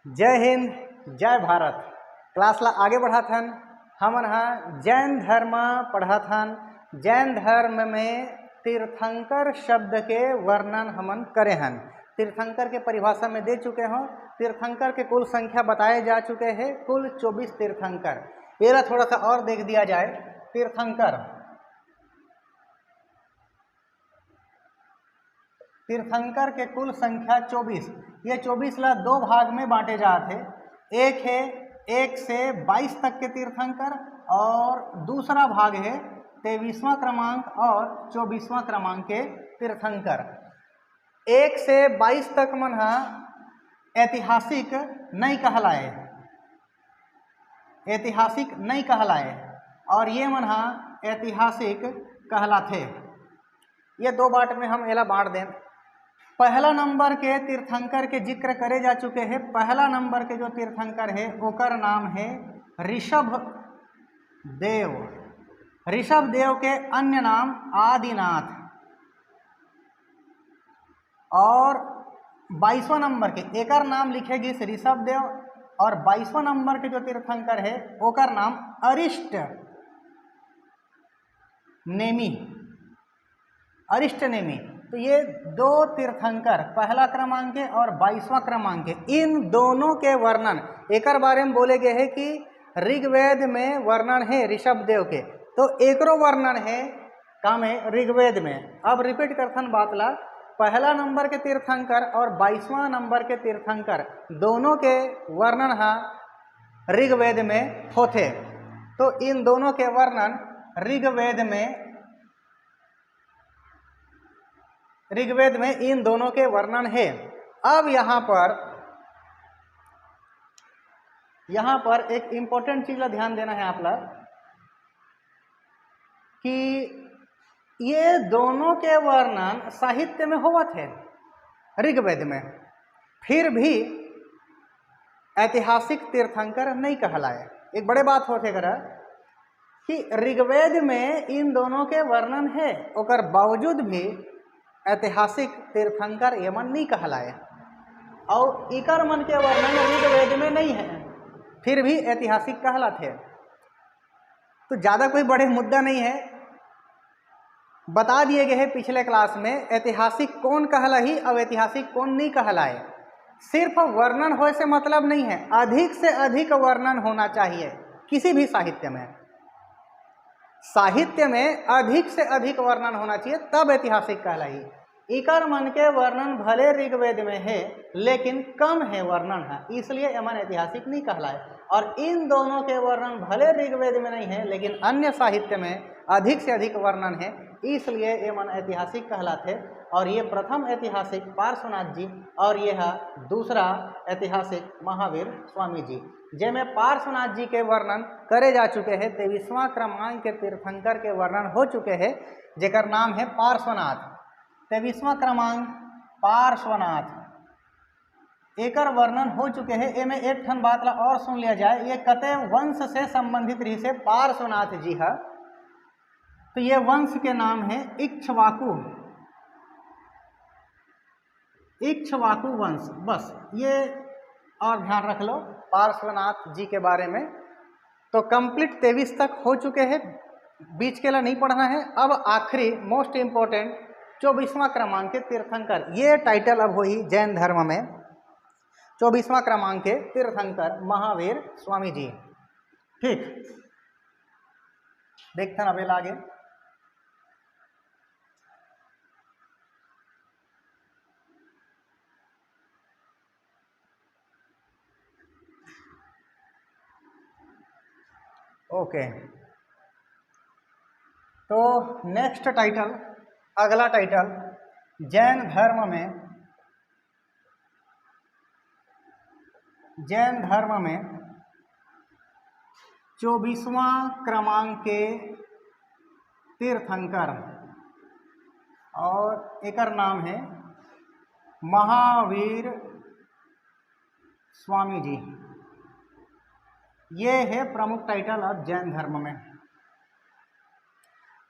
जय हिंद, जय भारत। क्लास ला आगे बढ़ा थन। हमन हा जैन धर्म पढ़ा थन। जैन धर्म में तीर्थंकर शब्द के वर्णन हमन करे हन। तीर्थंकर के परिभाषा में दे चुके हों। तीर्थंकर के कुल संख्या बताए जा चुके हैं, कुल 24 तीर्थंकर। ये थोड़ा सा और देख दिया जाए। तीर्थंकर के कुल संख्या 24। ये 24 ला दो भाग में बांटे जाते। एक है 1 से 22 तक के तीर्थंकर और दूसरा भाग है 23वां क्रमांक और 24वां क्रमांक के तीर्थंकर। 1 से 22 तक मन ऐतिहासिक नहीं कहलाए, ऐतिहासिक नहीं कहलाए और ये मन ऐतिहासिक कहलाते। ये दो बाट में हम एला बांट दें। पहला नंबर के तीर्थंकर के जिक्र करे जा चुके हैं। पहला नंबर के जो तीर्थंकर है ओकर नाम है ऋषभ देव। ऋषभ देव के अन्य नाम आदिनाथ। और 22वां नंबर के एकर नाम लिखेगी ऋषभ देव और 22वां नंबर के जो तीर्थंकर है ओकर नाम अरिष्ट नेमी। अरिष्ट नेमी। तो ये दो तीर्थंकर, पहला क्रमांक के और 22वां क्रमांक के, इन दोनों के वर्णन एकर बारे में बोले गए हैं कि ऋग्वेद में वर्णन है ऋषभ देव के। तो एकरो वर्णन है काम है ऋग्वेद में। अब रिपीट करथन बात ला। पहला नंबर के तीर्थंकर और 22वां नंबर के तीर्थंकर दोनों के वर्णन ऋग्वेद में होते। तो इन दोनों के वर्णन ऋग्वेद में इन दोनों के वर्णन है। अब यहाँ पर एक इंपॉर्टेंट चीज ला ध्यान देना है आप लोग कि ये दोनों के वर्णन साहित्य में हुआ थे ऋग्वेद में, फिर भी ऐतिहासिक तीर्थंकर नहीं कहलाए। एक बड़े बात होते करा कि ऋग्वेद में इन दोनों के वर्णन है, ओकर बावजूद भी ऐतिहासिक तीर्थंकर यमन नहीं कहलाए और इकर मन के वर्णन ऋग्वेद में नहीं है, फिर भी ऐतिहासिक कहलाते। तो ज़्यादा कोई बड़े मुद्दा नहीं है, बता दिए गए हैं पिछले क्लास में ऐतिहासिक कौन कहलाई और ऐतिहासिक कौन नहीं कहलाए। सिर्फ वर्णन होने से मतलब नहीं है, अधिक से अधिक वर्णन होना चाहिए किसी भी साहित्य में। साहित्य में अधिक से अधिक वर्णन होना चाहिए तब ऐतिहासिक कहलाई। इकर मन के वर्णन भले ऋग्वेद में है लेकिन कम है वर्णन है, इसलिए एमन ऐतिहासिक नहीं कहलाए। और इन दोनों के वर्णन भले ऋग्वेद में नहीं है लेकिन अन्य साहित्य में अधिक से अधिक वर्णन है, इसलिए एमन ऐतिहासिक कहलाते। और ये प्रथम ऐतिहासिक पार्श्वनाथ जी और यह दूसरा ऐतिहासिक महावीर स्वामी जी, जिनमें पार्श्वनाथ जी के वर्णन करे जा चुके हैं। 23वां क्रमांक के तीर्थंकर के वर्णन हो चुके हैं जेकर नाम है पार्श्वनाथ। 23वां क्रमांक पार्श्वनाथ एकर वर्णन हो चुके हैं। एमे एक ठन बात ला और सुन लिया जाए, ये कते वंश से संबंधित रही से पार्श्वनाथ जी है। तो ये वंश के नाम है इक्ष्वाकु। इक्ष्वाकु वंश, बस ये और ध्यान रख लो पार्श्वनाथ जी के बारे में। तो कंप्लीट 23 तक हो चुके हैं, बीच के लिए नहीं पढ़ना है। अब आखिरी मोस्ट इम्पोर्टेंट 24वां क्रमांक के तीर्थंकर, ये टाइटल अब हुई जैन धर्म में 24वां क्रमांक के तीर्थंकर महावीर स्वामी जी। ठीक, देखते हैं अब आगे। ओके, तो नेक्स्ट टाइटल, अगला टाइटल, जैन धर्म में 24वां क्रमांक के तीर्थंकर और एकर नाम है महावीर स्वामी जी। ये है प्रमुख टाइटल अब जैन धर्म में।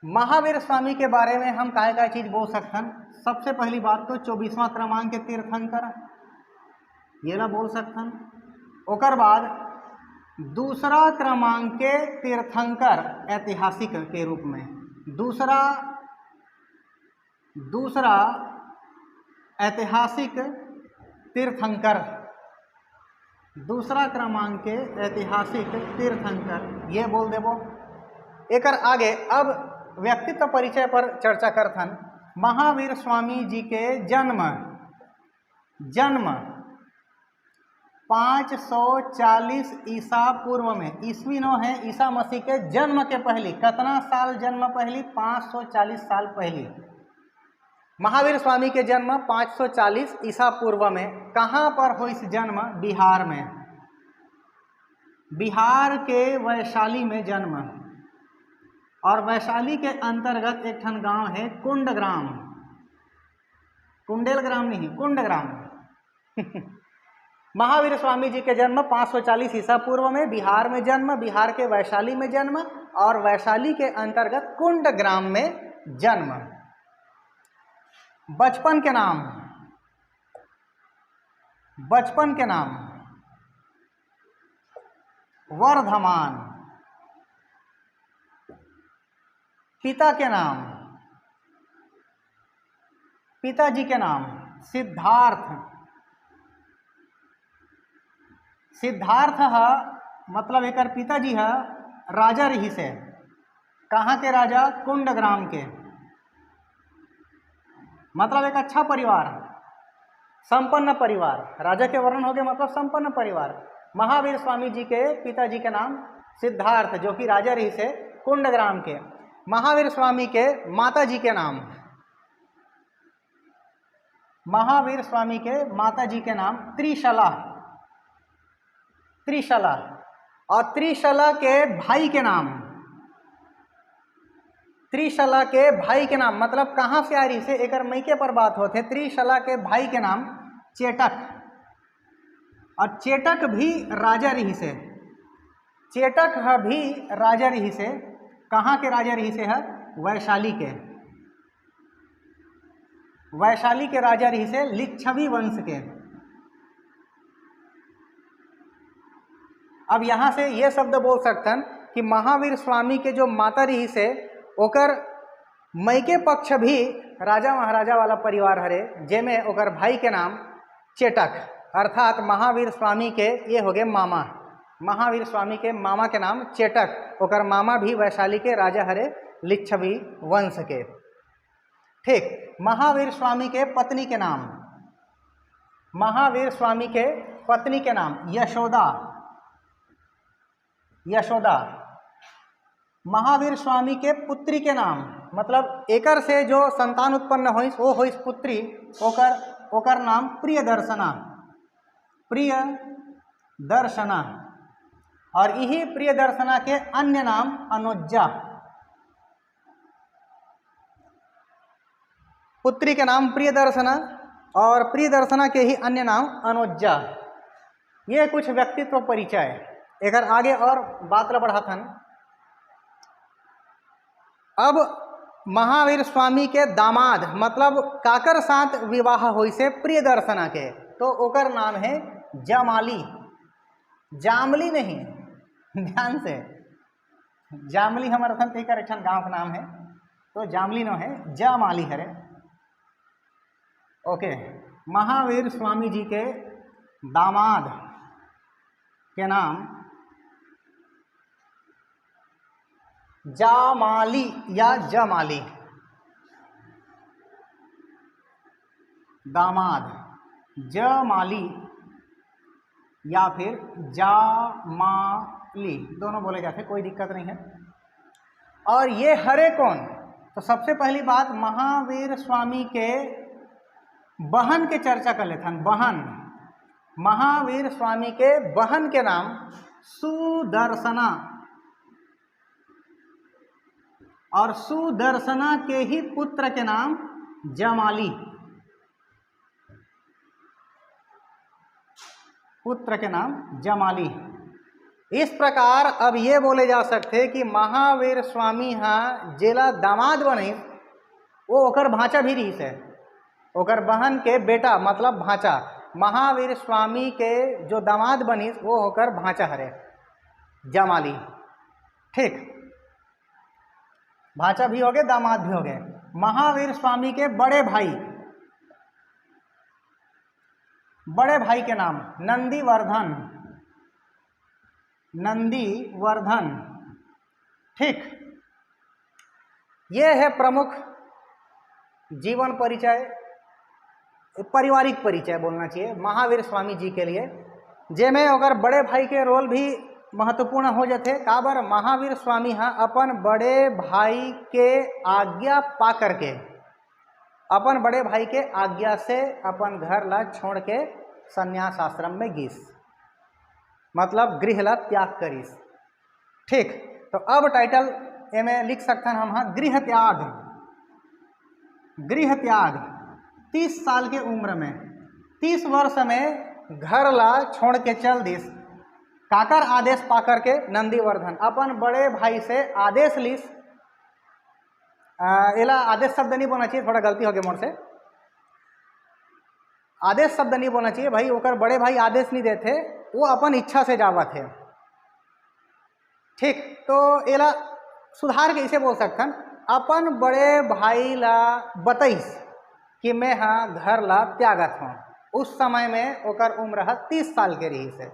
महावीर स्वामी के बारे में हम काय चीज बोल सकते हैं। सबसे पहली बात तो 24वां क्रमांक के तीर्थंकर ये ना बोल सकते हैं। ओकर बाद दूसरा क्रमांक के तीर्थंकर ऐतिहासिक के रूप में, दूसरा ऐतिहासिक तीर्थंकर, दूसरा क्रमांक के ऐतिहासिक तीर्थंकर, ये बोल देबो। एकर आगे अब व्यक्तित्व परिचय पर चर्चा करथन। महावीर स्वामी जी के जन्म 540 ईसा पूर्व में, ईस्वी नो है ईसा मसीह के जन्म के पहली, कितना साल जन्म पहली? 540 साल पहली महावीर स्वामी के जन्म 540 ईसा पूर्व में। कहाँ पर हो इस जन्म? बिहार में, बिहार के वैशाली में जन्म। और वैशाली के अंतर्गत एक ठन गांव है कुंडग्राम, कुंडेलग्राम नहीं, कुंडग्राम। महावीर स्वामी जी के जन्म 540 ईसा पूर्व में, बिहार में जन्म, बिहार के वैशाली में जन्म और वैशाली के अंतर्गत कुंडग्राम में जन्म। बचपन के नाम, वर्धमान। पिता के नाम, पिताजी के नाम सिद्धार्थ। सिद्धार्थ है मतलब एक पिताजी है राजा रही से। कहाँ के राजा? कुंडग्राम के। मतलब एक अच्छा परिवार, संपन्न परिवार। राजा के वर्णन हो गए मतलब संपन्न परिवार। महावीर स्वामी जी के पिताजी के नाम सिद्धार्थ, जो कि राजा रही से कुंडग्राम के। महावीर स्वामी के माताजी के नाम, महावीर स्वामी के माताजी के नाम त्रिशला, त्रिशला। और त्रिशला के भाई के नाम, त्रिशला के भाई के नाम मतलब कहाँ से आ रही से एक मैके पर बात होते। त्रिशला के भाई के नाम चेटक। और चेटक भी राजा रही से, चेटक है भी राजा रही से। कहाँ के राजा रही से है? वैशाली के, वैशाली के राजा रही से, लिच्छवी वंश के। अब यहाँ से ये शब्द बोल सकतन कि महावीर स्वामी के जो माता रही से ओकर मैके पक्ष भी राजा महाराजा वाला परिवार हरे, जेमे ओकर भाई के नाम चेटक, अर्थात महावीर स्वामी के ये हो गए मामा। महावीर स्वामी के मामा के नाम चेटक, ओकर मामा भी वैशाली के राजा हरे, लिच्छवी वंश के। ठीक। महावीर स्वामी के पत्नी के नाम, महावीर स्वामी के पत्नी के नाम यशोदा, यशोदा। महावीर स्वामी के पुत्री के नाम मतलब एकर से जो संतान उत्पन्न होइस वो होइस पुत्री, ओकर नाम प्रियदर्शना, प्रियदर्शना। और यही प्रियदर्शना के अन्य नाम अनुज्जा, पुत्री के नाम प्रियदर्शना और प्रियदर्शना के ही अन्य नाम अनुज्जा। ये कुछ व्यक्तित्व परिचय। एकर आगे और बात बढ़ाथन। अब महावीर स्वामी के दामाद मतलब काकर साथ विवाह हुई से प्रियदर्शना के, तो ओकर नाम है जमाली, जामली नहीं, ध्यान से। जामली हमारा थन तेकर एक गांव का नाम है, तो जामली न है, जमाली हरे। ओके। महावीर स्वामी जी के दामाद के नाम जामाली या जमाली, दामाद जमाली या फिर जामाली, दोनों बोले जाते, कोई दिक्कत नहीं है। और ये हरे कौन? तो सबसे पहली बात महावीर स्वामी के बहन के चर्चा कर लेते हैं। बहन, महावीर स्वामी के बहन के नाम सुदर्शना, और सुदर्शना के ही पुत्र के नाम जमाली, पुत्र के नाम जमाली। इस प्रकार अब ये बोले जा सकते कि महावीर स्वामी हाँ जेला दामाद बनी वो ओकर भांचा भी रही से, ओकर बहन के बेटा मतलब भांचा। महावीर स्वामी के जो दामाद बनी वो होकर भांचा हरे जमाली। ठीक, भांचा भी हो गए, दामाद भी हो गए। महावीर स्वामी के बड़े भाई के नाम नंदीवर्धन, नंदीवर्धन। ठीक, ये है प्रमुख जीवन परिचय, पारिवारिक परिचय बोलना चाहिए महावीर स्वामी जी के लिए, जेमें अगर बड़े भाई के रोल भी महत्वपूर्ण हो जाते। काबर महावीर स्वामी हाँ अपन बड़े भाई के आज्ञा पा करके, अपन बड़े भाई के आज्ञा से अपन घर ला छोड़ के संन्यास आश्रम में गिस, मतलब गृह ला त्याग करिस। ठीक, तो अब टाइटल में लिख सकते हैं हम हाँ गृह त्याग। गृह त्याग 30 साल के उम्र में, 30 वर्ष में घर ला छोड़ के चल दिस। काकर आदेश पा करके? नंदीवर्धन अपन बड़े भाई से आदेश लिस। एला आदेश शब्द नहीं बोलना चाहिए, थोड़ा गलती हो गया मोर से। आदेश शब्द नहीं बोलना चाहिए भाई, ओकर बड़े भाई आदेश नहीं देते, वो अपन इच्छा से जावा थे। ठीक, तो एला सुधार के इसे बोल सकथन, अपन बड़े भाई ला बतईस कि मैं हाँ घर ला त्यागत हूँ। उस समय में ओकर उम्र है 30 साल के रही से,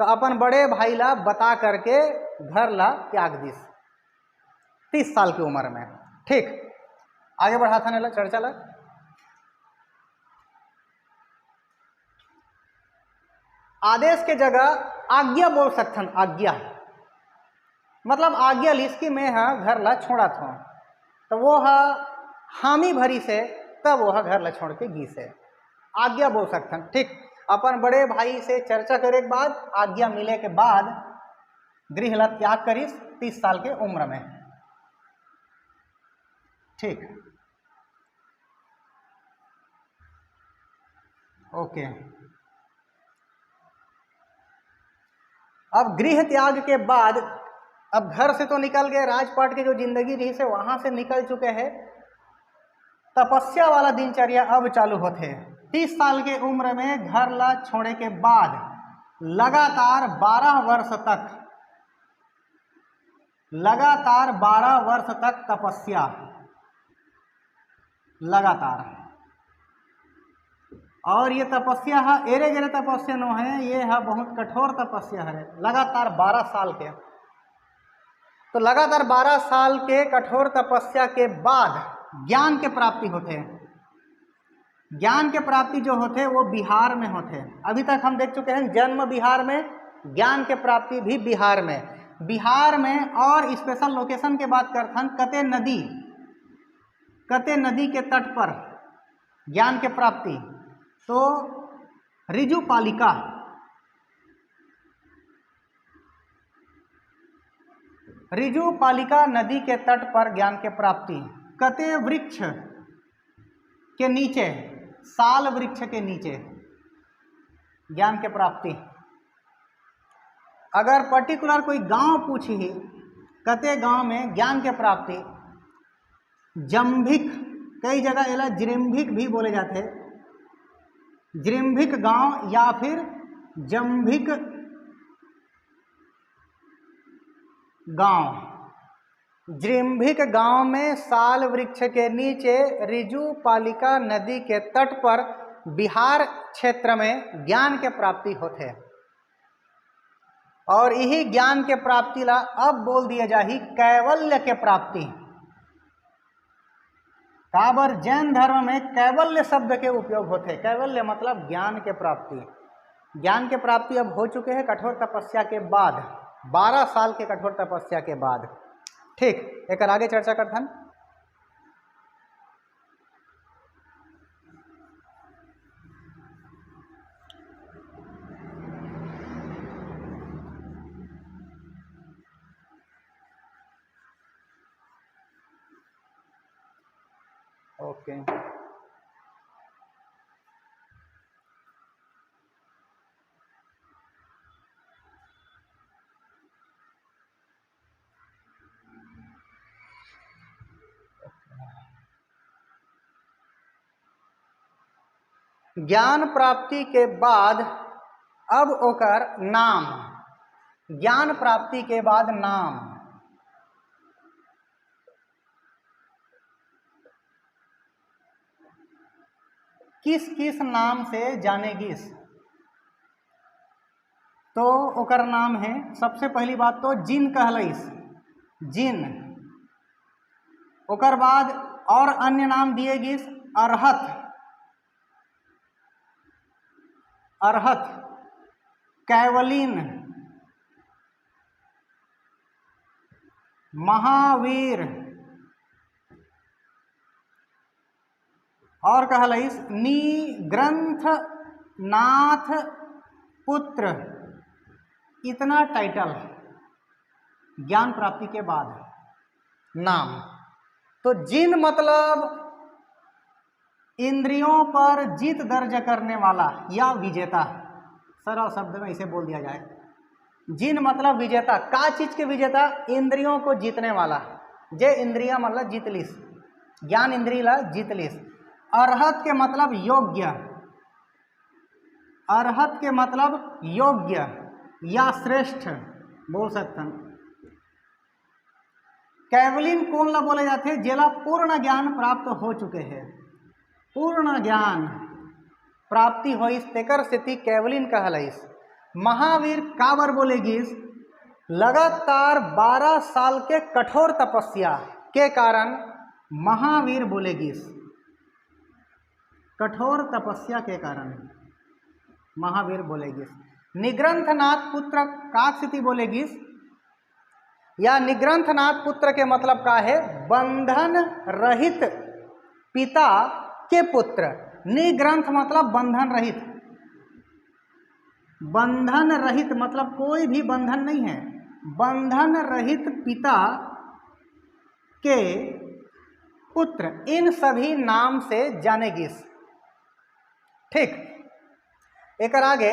तो अपन बड़े भाई ला बता करके घर ला त्याग दिस 30 साल की उम्र में। ठीक, आगे बढ़ाता नहीं ला चर्चा ला। आदेश के जगह आज्ञा बोल सकथन। आज्ञा मतलब आज्ञा लिस कि मैं हाँ घर ला छोड़ा था, तो वो हा हामी भरी से तब वो घर ला छोड़ के गी से आज्ञा बोल सकथन। ठीक, अपन बड़े भाई से चर्चा करे के बाद, आज्ञा मिले के बाद गृह ला त्याग करिस 30 साल के उम्र में। ठीक, ओके। अब गृह त्याग के बाद अब घर से तो निकल गए, राजपाट की जो जिंदगी रही से वहां से निकल चुके हैं। तपस्या वाला दिनचर्या अब चालू होते। 30 साल के उम्र में घर ला छोड़े के बाद लगातार 12 वर्ष तक तपस्या, लगातार। और ये तपस्या है एरे गेरे तपस्या नो है, ये है बहुत कठोर तपस्या है, लगातार 12 साल के। तो लगातार 12 साल के कठोर तपस्या के बाद ज्ञान के प्राप्ति होते हैं। ज्ञान के प्राप्ति जो होते हैं वो बिहार में होते हैं। अभी तक हम देख चुके हैं जन्म बिहार में, ज्ञान के प्राप्ति भी बिहार में। बिहार में और स्पेशल लोकेशन के बात करते हैं, कते नदी के तट पर ज्ञान के प्राप्ति। तो रिजुपालिका नदी के तट पर ज्ञान के प्राप्ति। कते वृक्ष के नीचे, साल वृक्ष के नीचे ज्ञान के प्राप्ति। अगर पर्टिकुलर कोई गांव पूछी, कते गांव में ज्ञान के प्राप्ति। जम्भिक, कई जगह एला जिरिम्भिक भी बोले जाते, जिरिम्भिक गांव या फिर जम्भिक गांव। जिरिम्भिक गांव में साल वृक्ष के नीचे रिजुपालिका नदी के तट पर बिहार क्षेत्र में ज्ञान के प्राप्ति होते। और यही ज्ञान के प्राप्ति ला अब बोल दिया जाही कैवल्य के प्राप्ति। काबर जैन धर्म में कैवल्य शब्द के उपयोग होते। कैवल्य मतलब ज्ञान के प्राप्ति। ज्ञान के प्राप्ति अब हो चुके हैं कठोर तपस्या के बाद, 12 साल के कठोर तपस्या के बाद। ठीक, एक आगे चर्चा करथन। ओके, ज्ञान प्राप्ति के बाद अब ओकर नाम, ज्ञान प्राप्ति के बाद नाम, किस किस नाम से जानेगिस? तो ओकर नाम है, सबसे पहली बात तो जिन कहलइस, जिन। ओकर बाद और अन्य नाम दिएगिस, अरहत, अरहत, कैवलिन, महावीर, और कहलइस निग्रंथ नाथ पुत्र। इतना टाइटल ज्ञान प्राप्ति के बाद नाम। तो जिन मतलब इंद्रियों पर जीत दर्ज करने वाला या विजेता, सरल शब्द में इसे बोल दिया जाए। जिन मतलब विजेता, का चीज के विजेता? इंद्रियों को जीतने वाला। जे इंद्रिया मतलब जीतलिस, ज्ञान इंद्रिया जीतलिस। अरहत के मतलब योग्य, अरहत के मतलब योग्य या श्रेष्ठ बोल सकते हैं। कैवलिन कौन ला बोले जाते हैं? जेला पूर्ण ज्ञान प्राप्त हो चुके हैं, पूर्ण ज्ञान प्राप्ति होइस तेकर स्थिति कैवलिन कहलइस। महावीर काबर बोलेगिस? लगातार 12 साल के कठोर तपस्या के कारण महावीर बोलेगिस, कठोर तपस्या के कारण महावीर बोलेगिस। निग्रंथनाथ पुत्र का स्थिति बोलेगिस, या निग्रंथनाथ पुत्र के मतलब का है? बंधन रहित पिता के पुत्र। निग्रंथ मतलब बंधन रहित, बंधन रहित मतलब कोई भी बंधन नहीं है, बंधन रहित पिता के पुत्र। इन सभी नाम से जानेगिस। ठीक, एक आगे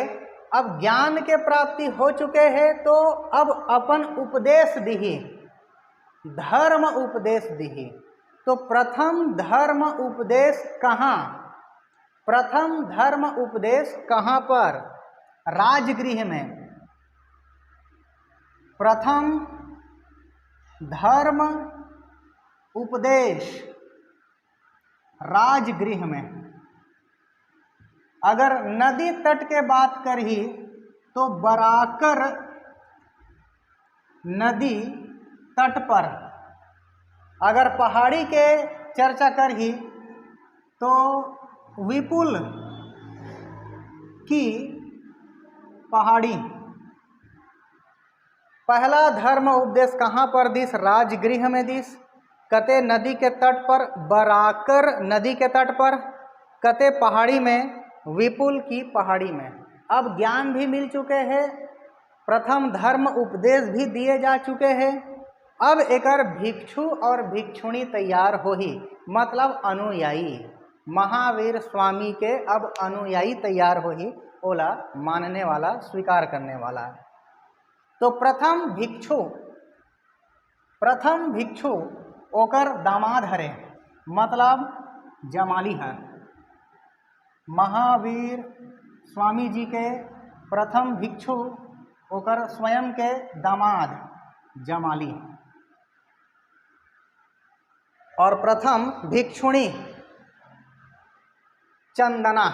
अब ज्ञान के प्राप्ति हो चुके हैं तो अब अपन उपदेश दिही, धर्म उपदेश दिही। तो प्रथम धर्म उपदेश कहाँ? प्रथम धर्म उपदेश कहाँ पर? राजगृह में। प्रथम धर्म उपदेश राजगृह में। अगर नदी तट के बात करही तो बराकर नदी तट पर। अगर पहाड़ी के चर्चा करही तो विपुल की पहाड़ी। पहला धर्म उपदेश कहाँ पर दिस? राजगृह में दिस। कते नदी के तट पर, बराकर नदी के तट पर। कते पहाड़ी में, विपुल की पहाड़ी में। अब ज्ञान भी मिल चुके हैं, प्रथम धर्म उपदेश भी दिए जा चुके हैं। अब एकर भिक्षु और भिक्षुणी तैयार हो ही, मतलब अनुयायी। महावीर स्वामी के अब अनुयायी तैयार हो ही, ओला मानने वाला, स्वीकार करने वाला। तो प्रथम भिक्षु ओकर दामाद हरे, मतलब जमाली है। महावीर स्वामी जी के प्रथम भिक्षु ओकर स्वयं के दामाद जमाली, और प्रथम भिक्षुणी चंदना।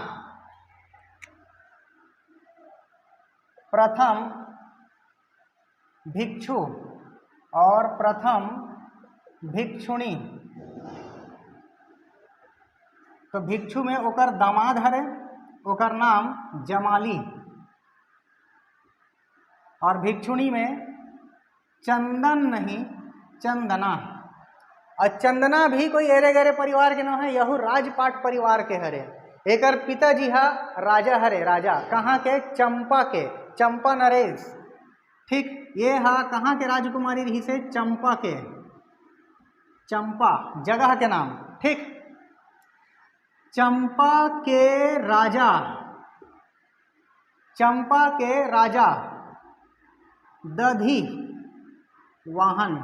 प्रथम भिक्षु और प्रथम भिक्षुणी। तो भिक्षु में ओकर दामाद हरे, ओकर नाम जमाली, और भिक्षुणी में चंदन नहीं, चंदना। और चंदना भी कोई एरे गरे परिवार के नाम है, यहू राजपाट परिवार के हरे। एकर पिताजी हा राजा हरे, राजा कहाँ के? चंपा के, चंपा नरेश। ठीक, ये हा कहाँ के राजकुमारी रही से? चंपा के, चंपा जगह के नाम। ठीक, चंपा के राजा, चंपा के राजा दधी वाहन,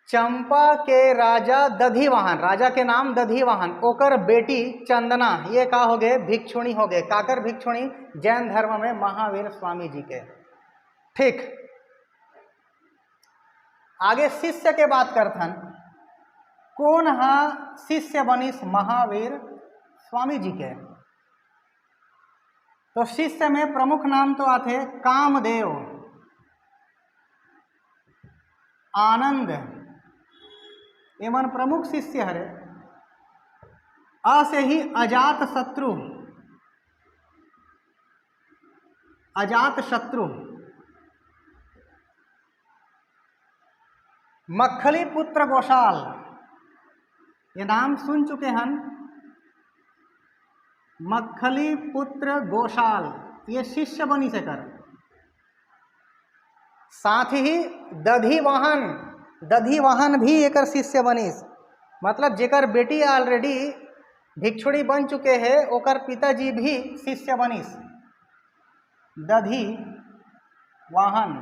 चंपा के राजा दधिवाहन, राजा के नाम दधिवाहन, ओकर बेटी चंदना, ये का हो गए भिक्षुणी हो गए। काकर भिक्षुणी? जैन धर्म में महावीर स्वामी जी के। ठीक, आगे शिष्य के बात करथन। कौन हा शिष्य बनिस महावीर स्वामी जी के? तो शिष्य में प्रमुख नाम तो आते कामदेव, आनंद, एमन प्रमुख शिष्य हरे। से ही अजात शत्रु, अजात शत्रु, मक्खली पुत्र गोशाल, ये नाम सुन चुके हैं। मक्खली पुत्र गोशाल ये शिष्य बनी से कर। साथ ही दधिवाहन, दधिवाहन भी एक शिष्य बनिस। मतलब जेकर बेटी ऑलरेडी भिक्षुणी बन चुके हैं, ओकर पिताजी भी शिष्य बनिस। दधिवाहन,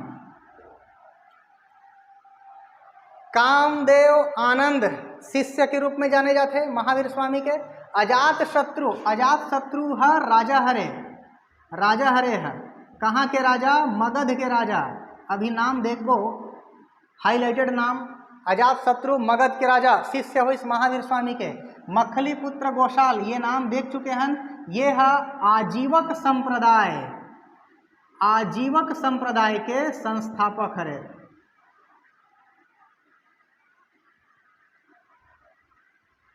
कामदेव, आनंद शिष्य के रूप में जाने जाते महावीर स्वामी के। अजात शत्रु, अजात शत्रु है राजा हरे, राजा हरे है। कहाँ के राजा? मगध के राजा। अभी नाम देखो, हाईलाइटेड नाम, अजात शत्रु मगध के राजा, शिष्य हो इस महावीर स्वामी के। मक्खली पुत्र गोशाल, ये नाम देख चुके हैं। ये है आजीवक संप्रदाय, आजीवक संप्रदाय के संस्थापक हरे।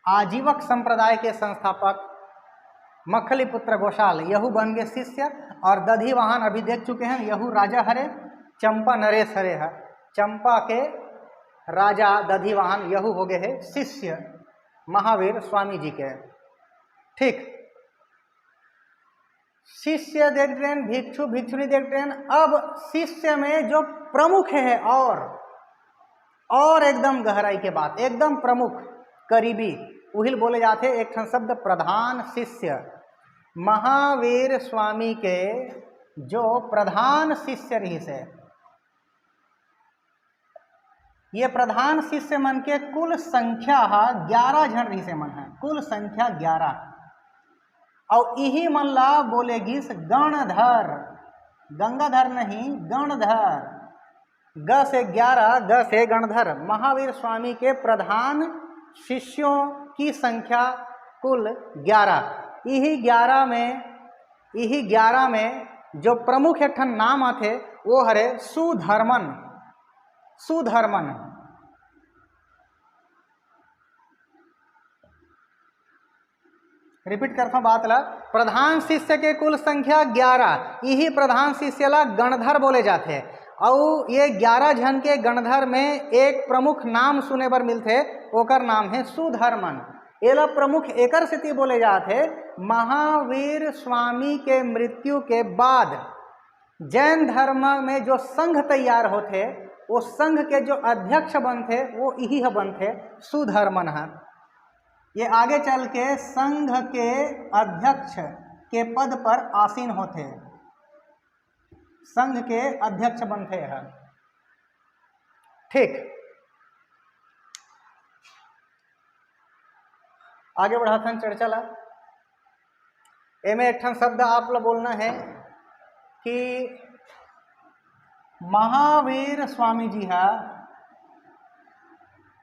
आजीवक संप्रदाय के संस्थापक मक्खली पुत्र गोशाल, यहू बन गए शिष्य। और दधिवाहन अभी देख चुके हैं, यहू राजा हरे। चंपा नरेश हरे है, चंपा के राजा दधिवाहन यहू हो गए है शिष्य महावीर स्वामी जी के। ठीक, शिष्य देख रहे हैं, भिक्षु भिक्षुणी देख रहे हैं। अब शिष्य में जो प्रमुख है और एकदम गहराई के बात, एकदम प्रमुख करीबी, उहिल बोले जाते एक शब्द प्रधान शिष्य। महावीर स्वामी के जो प्रधान शिष्य रही से, ये प्रधान शिष्य मन के कुल संख्या 11 जन रही से मन है, कुल संख्या 11। और यही मन ला बोलेगी गणधर, गंगाधर नहीं गणधर, ग से 11, ग से गणधर। महावीर स्वामी के प्रधान शिष्यों की संख्या कुल 11। यही 11 में जो प्रमुख एक नाम आते वो हरे सुधर्मन, सुधर्मन। रिपीट करता हूं बात ला। प्रधान शिष्य के कुल संख्या 11, यही प्रधान शिष्य ला गणधर बोले जाते। और ये 11 जन के गणधर में एक प्रमुख नाम सुने पर मिलते, ओकर नाम है सुधर्मन। एला प्रमुख एकर स्थिति बोले जाते। महावीर स्वामी के मृत्यु के बाद जैन धर्म में जो संघ तैयार होते, वो संघ के जो अध्यक्ष बनते वो यही बनते सुधर्मन है। ये आगे चल के संघ के अध्यक्ष के पद पर आसीन होते, संघ के अध्यक्ष बनते हैं। ठीक, आगे बढ़ाते चर्चा ला। एमे एक शब्द आप लोग बोलना है कि महावीर स्वामी जी है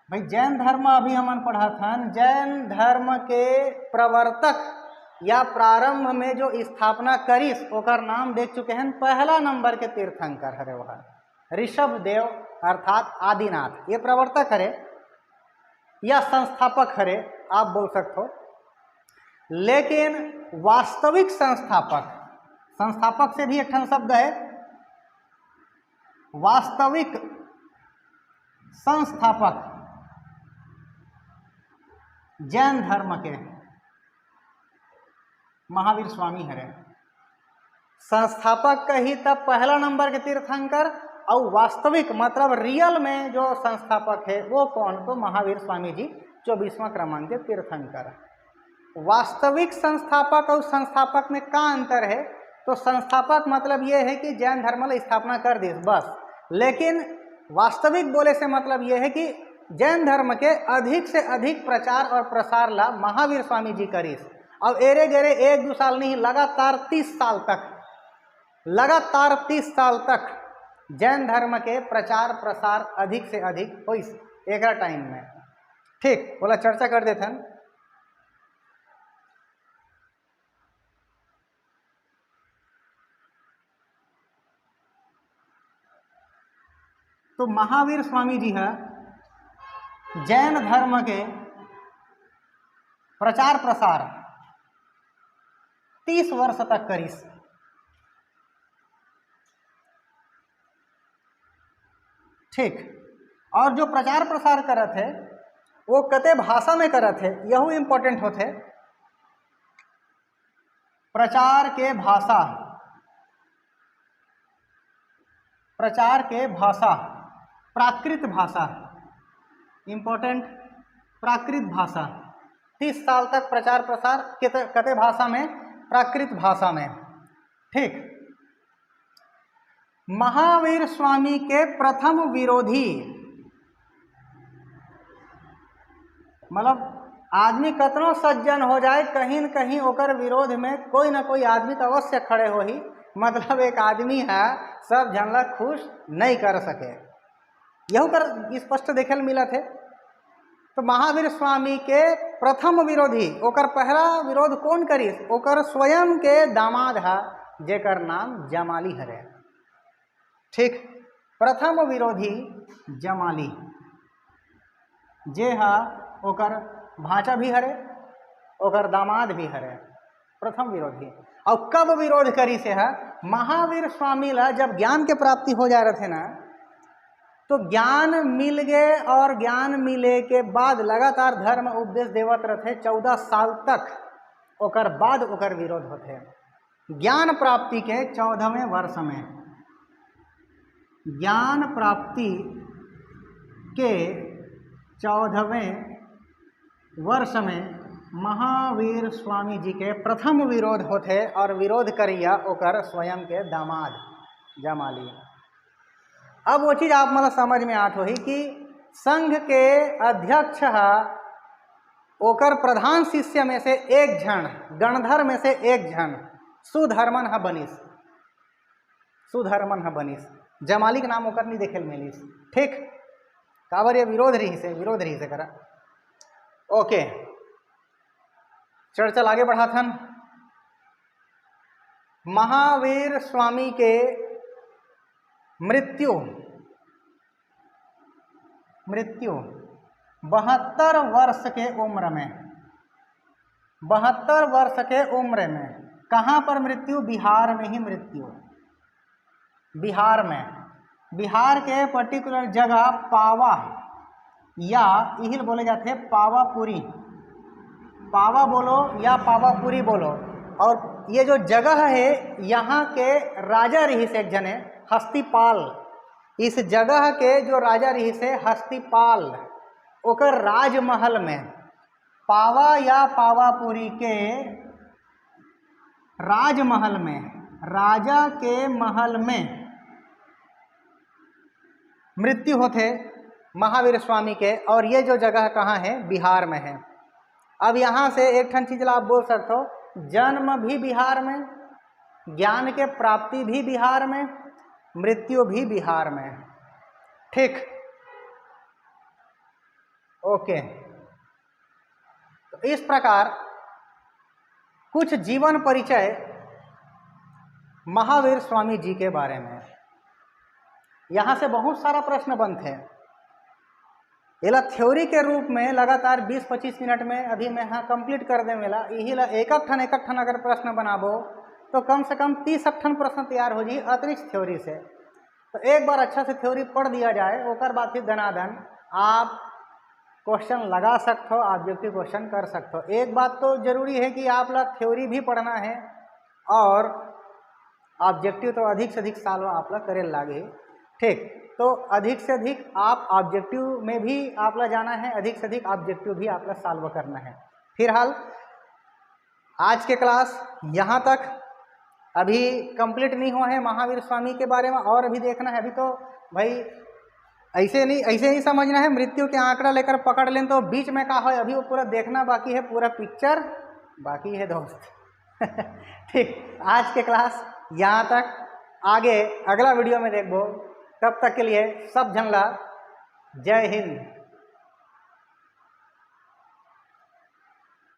भाई, जैन धर्म अभी हमन पढ़ा था, जैन धर्म के प्रवर्तक या प्रारंभ में जो स्थापना करीस ओकर नाम देख चुके हैं। पहला नंबर के तीर्थंकर हरे वह ऋषभ देव अर्थात आदिनाथ, ये प्रवर्तक हरे या संस्थापक हरे आप बोल सकते हो। लेकिन वास्तविक संस्थापक, संस्थापक से भी एक शब्द है, वास्तविक संस्थापक जैन धर्म के महावीर स्वामी हरे। संस्थापक कही तब पहला नंबर के तीर्थंकर, और वास्तविक मतलब रियल में जो संस्थापक है वो कौन? तो महावीर स्वामी जी 24वां क्रमांक के तीर्थंकर। वास्तविक संस्थापक और संस्थापक में क्या अंतर है? तो संस्थापक मतलब ये है कि जैन धर्म की स्थापना कर दी बस, लेकिन वास्तविक बोले से मतलब ये है कि जैन धर्म के अधिक से अधिक प्रचार और प्रसार ला महावीर स्वामी जी करीस। अब एरे गेरे 1-2 साल नहीं, लगातार 30 साल तक, लगातार 30 साल तक जैन धर्म के प्रचार प्रसार अधिक से अधिक हो एक टाइम में। ठीक, बोला चर्चा कर देते हैं। तो महावीर स्वामी जी है जैन धर्म के प्रचार प्रसार 30 वर्ष तक करीस। ठीक, और जो प्रचार प्रसार करत है वो कते भाषा में करत है, यही इंपॉर्टेंट होते। प्रचार के भाषा, प्रचार के भाषा प्राकृत भाषा, इंपॉर्टेंट, प्राकृत भाषा। 30 साल तक प्रचार प्रसार कते भाषा में? प्राकृत भाषा में। ठीक, महावीर स्वामी के प्रथम विरोधी, मतलब आदमी कतनो सज्जन हो जाए, कहीं न कहीं ओकर विरोध में कोई ना कोई आदमी तो अवश्य खड़े हो ही। मतलब एक आदमी है सब जनला खुश नहीं कर सके, यहू कर स्पष्ट देखे मिला थे। तो महावीर स्वामी के प्रथम विरोधी, ओकर पहला विरोध कौन करी? ओकर स्वयं के दामाद है जेकर नाम जमाली हरे। ठीक, प्रथम विरोधी जमाली, जे हा ओकर भाचा भी हरे, ओकर दामाद भी हरे, प्रथम विरोधी। और कब विरोध करी से है? महावीर स्वामी ला जब ज्ञान के प्राप्ति हो जा रहे थे ना, तो ज्ञान मिल गए और ज्ञान मिले के बाद लगातार धर्म उपदेश देवत रहे 14 साल तक, ओकर बाद ओकर विरोध होते। ज्ञान प्राप्ति के 14वें वर्ष में, ज्ञान प्राप्ति के 14वें वर्ष में महावीर स्वामी जी के प्रथम विरोध होते, और विरोध करिया ओकर स्वयं के दामाद जमाली। अब वो चीज़ आप मतलब समझ में आत होही कि संघ के अध्यक्ष ओकर प्रधान शिष्य में से एक जन, गणधर में से एक जन सुधर्मन ह बनिस, सुधर्मन ह बनिस। जमाली के नाम ओकर नहीं देखे मिलिस। ठीक, काबर ये विरोध रही से करा। ओके, चर्चा आगे बढ़ाथन। महावीर स्वामी के मृत्यु 72 वर्ष के उम्र में, 72 वर्ष के उम्र में। कहाँ पर मृत्यु? बिहार में ही मृत्यु, बिहार में। बिहार के पर्टिकुलर जगह पावा, या इहिल बोले जाते पावापुरी, पावा बोलो या पावापुरी बोलो। और ये जो जगह है यहाँ के राजा रही से एक जने हस्तिपाल, इस जगह के जो राजा रही से हस्तिपाल, ओकर राजमहल में, पावा या पावापुरी के राजमहल में, राजा के महल में मृत्यु होते महावीर स्वामी के। और ये जो जगह कहाँ है? बिहार में है। अब यहाँ से एक ठन चीज आप बोल सकते हो, जन्म भी बिहार में, ज्ञान के प्राप्ति भी बिहार में, मृत्यु भी बिहार में। ठीक, ओके। तो इस प्रकार कुछ जीवन परिचय महावीर स्वामी जी के बारे में। यहाँ से बहुत सारा प्रश्न बनते हैं। इला थ्योरी के रूप में लगातार 20-25 मिनट में अभी मैं यहाँ कंप्लीट कर दे मिला। यही ला एक ठन अगर प्रश्न बनाबो तो कम से कम 30 ठन प्रश्न तैयार हो जाए अतिरिक्त थ्योरी से। तो एक बार अच्छा से थ्योरी पढ़ दिया जाए, ओकर बाद फिर धनाधन आप क्वेश्चन लगा सकते हो, ऑब्जेक्टिव क्वेश्चन कर सकते हो। एक बात तो जरूरी है कि आप लोग थ्योरी भी पढ़ना है और ऑब्जेक्टिव तो अधिक से अधिक साल आप लोग करे लागे। ठीक, तो अधिक से अधिक आप ऑब्जेक्टिव में भी आप लोग जाना है, अधिक से अधिक ऑब्जेक्टिव भी आप लोग सॉल्व करना है। फिलहाल आज के क्लास यहाँ तक, अभी कंप्लीट नहीं हुआ है महावीर स्वामी के बारे में, और अभी देखना है। अभी तो भाई ऐसे नहीं समझना है मृत्यु के आंकड़ा लेकर पकड़ लें तो बीच में का हो, अभी वो पूरा देखना बाकी है, पूरा पिक्चर बाकी है दोस्त। ठीक, आज के क्लास यहाँ तक, आगे अगला वीडियो में देखो। तब तक के लिए सब जन ला जय हिंद।